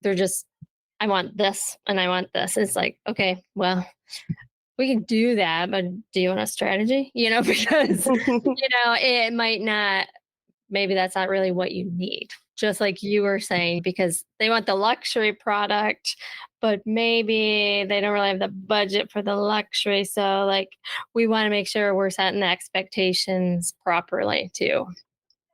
I want this and I want this, it's like, okay, well, we can do that, but do you want a strategy? Because, it might not, maybe that's not really what you need. just like you were saying, because they want the luxury product, but maybe they don't really have the budget for the luxury. So like we want to make sure we're setting the expectations properly too.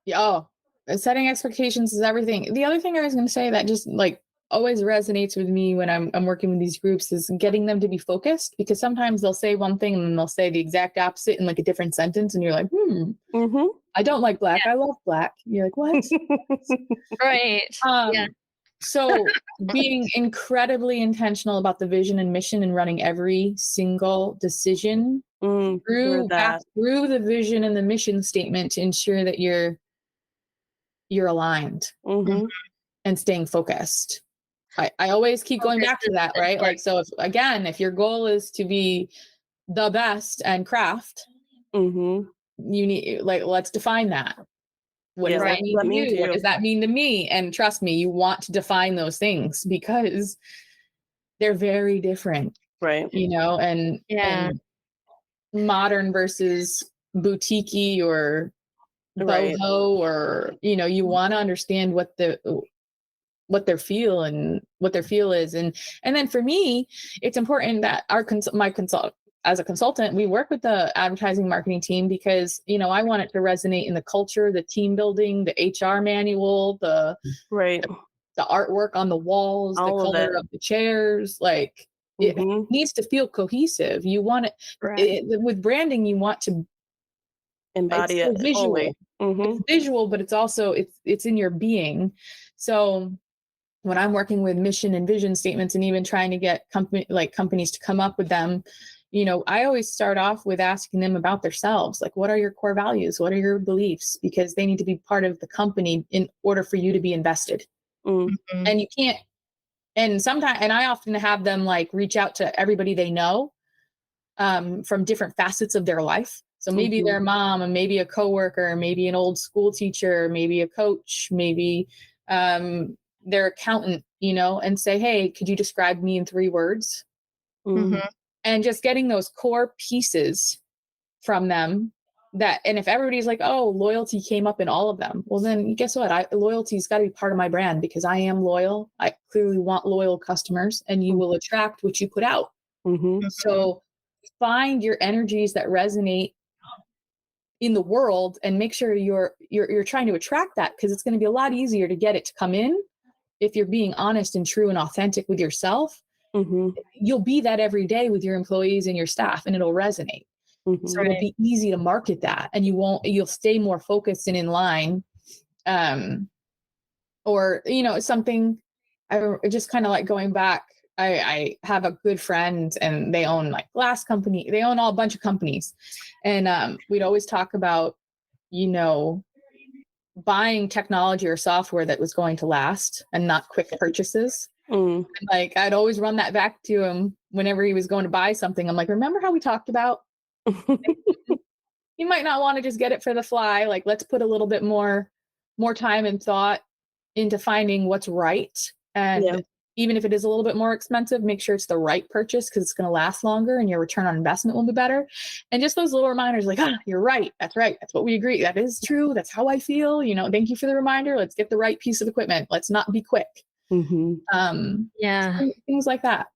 Yeah, oh, setting expectations is everything. The other thing I was going to say that just like always resonates with me when I'm working with these groups is getting them to be focused, because sometimes they'll say one thing and then they'll say the exact opposite in like a different sentence, and you're like, Mm-hmm. I don't like black. I love black. You're like, what? Right. Yeah. So being incredibly intentional about the vision and mission and running every single decision through the vision and the mission statement to ensure that you're aligned and staying focused. I always keep going back to that, right? Like, so if your goal is to be the best and craft, you need, like, let's define that. What does that mean to you? What does that mean to me? And trust me, you want to define those things because they're very different, right? You know, and modern versus boutique-y or boho, or, you know, you want to understand what their feel is. And then for me, it's important that as a consultant, we work with the advertising marketing team because, you know, I want it to resonate in the culture, the team building, the HR manual, the artwork on the walls, the color of the chairs. Like, it needs to feel cohesive. You want it with branding, you want to embody it visual. It's visual, but it's also it's in your being. So when I'm working with mission and vision statements and even trying to get companies to come up with them, you know, I always start off with asking them about themselves. Like, what are your core values? What are your beliefs? Because they need to be part of the company in order for you to be invested. And you can't, and I often have them like reach out to everybody they know from different facets of their life. So maybe their mom, and maybe a coworker, maybe an old school teacher, maybe a coach, maybe their accountant, you know, and say, hey, could you describe me in 3 words? And just getting those core pieces from them and if everybody's like, oh, loyalty came up in all of them, well, then guess what? Loyalty's got to be part of my brand because I am loyal. I clearly want loyal customers, and you will attract what you put out. So find your energies that resonate in the world and make sure you're trying to attract that, because it's going to be a lot easier to get it to come in if you're being honest and true and authentic with yourself. You'll be that every day with your employees and your staff, and it'll resonate. So it'll be easy to market that, and you'll stay more focused and in line. Or, you know, something I just kind of like going back. I have a good friend, and they own like glass company. They own a bunch of companies. And we'd always talk about, you know, buying technology or software that was going to last and not quick purchases. Like, I'd always run that back to him whenever he was going to buy something. I'm like, remember how we talked about? You might not want to just get it for the fly. Like, let's put a little bit more time and thought into finding what's right. And even if it is a little bit more expensive, make sure it's the right purchase, because it's going to last longer and your return on investment will be better. And just those little reminders, like, you're right. That's right. That's what we agree. That is true. That's how I feel. You know, thank you for the reminder. Let's get the right piece of equipment. Let's not be quick. Things like that.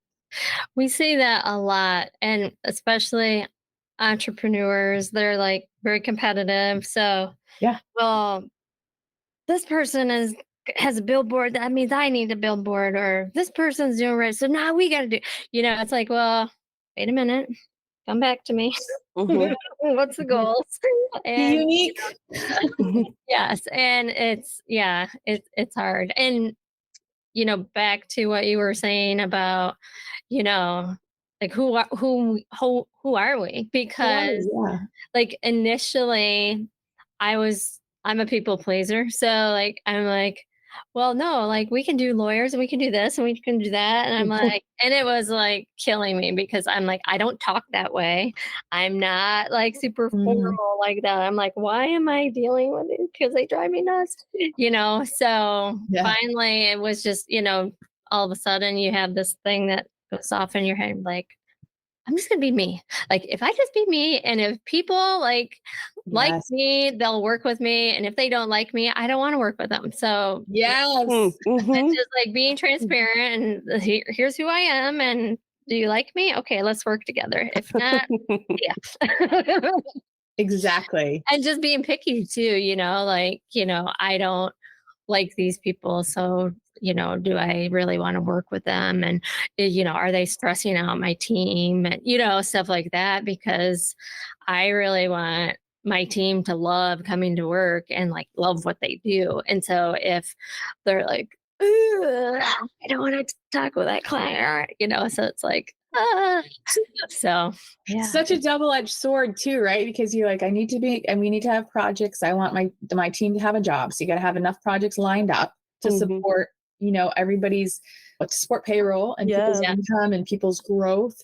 We see that a lot, and especially entrepreneurs, they're like very competitive. So, well, this person has a billboard. That means I need a billboard, or this person's doing right. So now we got to do, you know, it's like, well, wait a minute, come back to me. What's the goals? And unique. Yes. And it's hard. And, you know, back to what you were saying about, you know, like who are we? Because like initially I'm a people pleaser. So like, I'm like, well, no, like we can do lawyers and we can do this and we can do that. And I'm like, and it was like killing me because I'm like, I don't talk that way. I'm not like super formal like that. I'm like, why am I dealing with it? Because they drive me nuts, you know? So finally it was just, you know, all of a sudden you have this thing that goes off in your head, like, I'm just going to be me. Like, if I just be me, and if people like Yes. me, they'll work with me. And if they don't like me, I don't want to work with them. So Yes. Mm-hmm. it's just like being transparent and here's who I am. And do you like me? Okay, let's work together. If not, yeah. Exactly. And just being picky too, like, I don't like these people. So, do I really want to work with them? And, are they stressing out my team and, stuff like that? Because I really want my team to love coming to work and like love what they do. And so if they're like, "Ugh, I don't want to talk with that client, so it's like, so yeah. Such a double-edged sword too, right? Because you're like, we need to have projects. I want my team to have a job. So you got to have enough projects lined up to support, everybody's, to support payroll and people's income and people's growth.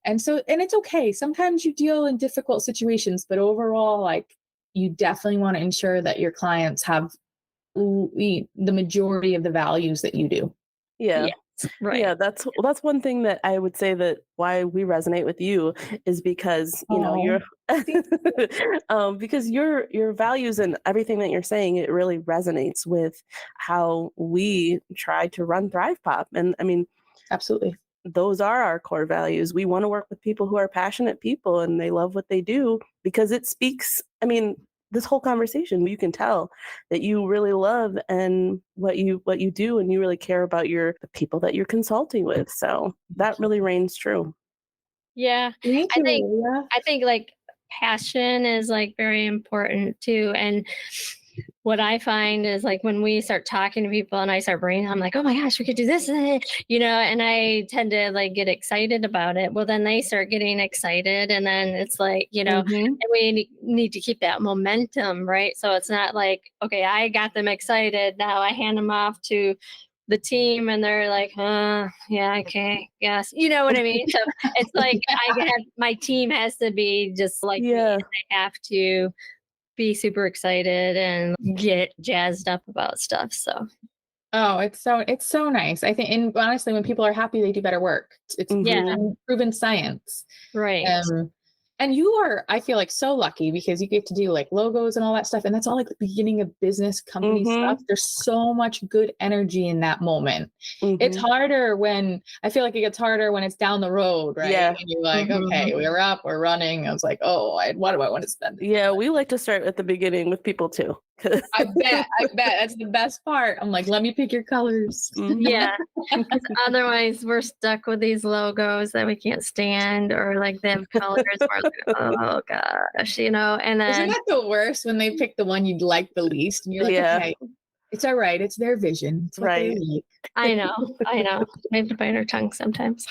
And it's okay. Sometimes you deal in difficult situations, but overall, like, you definitely want to ensure that your clients have the majority of the values that you do. Yeah. Right. Yeah, that's one thing that I would say that why we resonate with you is because, you're because your values and everything that you're saying, it really resonates with how we try to run ThrivePOP. And I mean, Absolutely. those are our core values. We want to work with people who are passionate people and they love what they do because it speaks, I mean, this whole conversation, you can tell that you really love and what you do, and you really care about the people that you're consulting with. So that really reigns true. Yeah. Thank you. I think like passion is like very important too. And what I find is like when we start talking to people and I start bringing, I'm like, oh my gosh, we could do this, and I tend to like get excited about it. Well, then they start getting excited, and then it's like, and we need to keep that momentum, right? So it's not like, okay, I got them excited, now I hand them off to the team and they're like, yeah, okay, yes, you know what I mean? So it's like my team has to be just like me, and I have to be super excited and get jazzed up about stuff. So Oh, it's so nice. I think, and honestly, when people are happy, they do better work. It's proven science. Right. And you are, I feel like, so lucky because you get to do like logos and all that stuff. And that's all like the beginning of business company stuff. There's so much good energy in that moment. It's harder I feel like it gets harder when it's down the road, right? Yeah. And you're like, okay, we're up, we're running. I was like, what do I want to spend? Yeah, we like to start at the beginning with people too. I bet that's the best part. I'm like, let me pick your colors. Yeah. Otherwise we're stuck with these logos that we can't stand, or like them colors where like, oh gosh, and then isn't that the worst when they pick the one you'd like the least and you're like, okay, it's all right, it's their vision, it's what they like. I know we have to bite our tongue sometimes.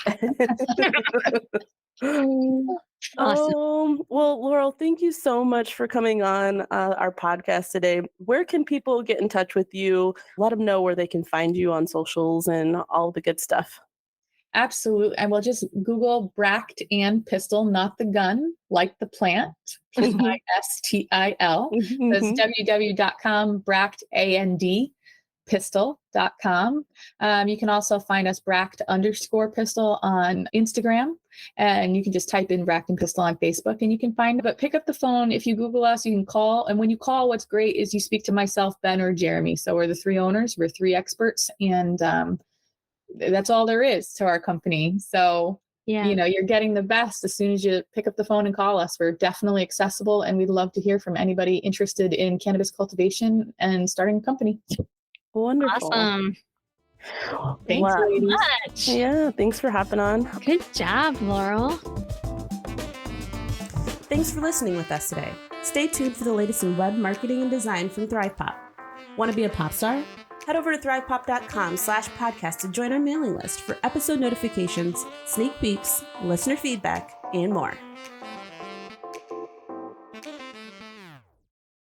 Awesome. Well, Laurel, thank you so much for coming on our podcast today. Where can people get in touch with you? Let them know where they can find you on socials and all the good stuff. Absolutely. And we'll just Google Bract and Pistil, not the gun, like the plant, Pistil. That's www.com, Bract, A-N-D, pistil.com. You can also find us Bract_Pistil on Instagram, and you can just type in Bract and Pistil on Facebook and you can find it. But pick up the phone. If you Google us, you can call. And when you call, what's great is you speak to myself, Ben, or Jeremy. So we're the three owners, we're three experts, and that's all there is to our company. So, you're getting the best as soon as you pick up the phone and call us. We're definitely accessible, and we'd love to hear from anybody interested in cannabis cultivation and starting a company. Wonderful. Awesome. Thanks so much. Yeah, thanks for hopping on. Good job, Laurel. Thanks for listening with us today. Stay tuned for the latest in web marketing and design from ThrivePOP. Want to be a pop star? Head over to thrivepop.com/podcast to join our mailing list for episode notifications, sneak peeks, listener feedback, and more.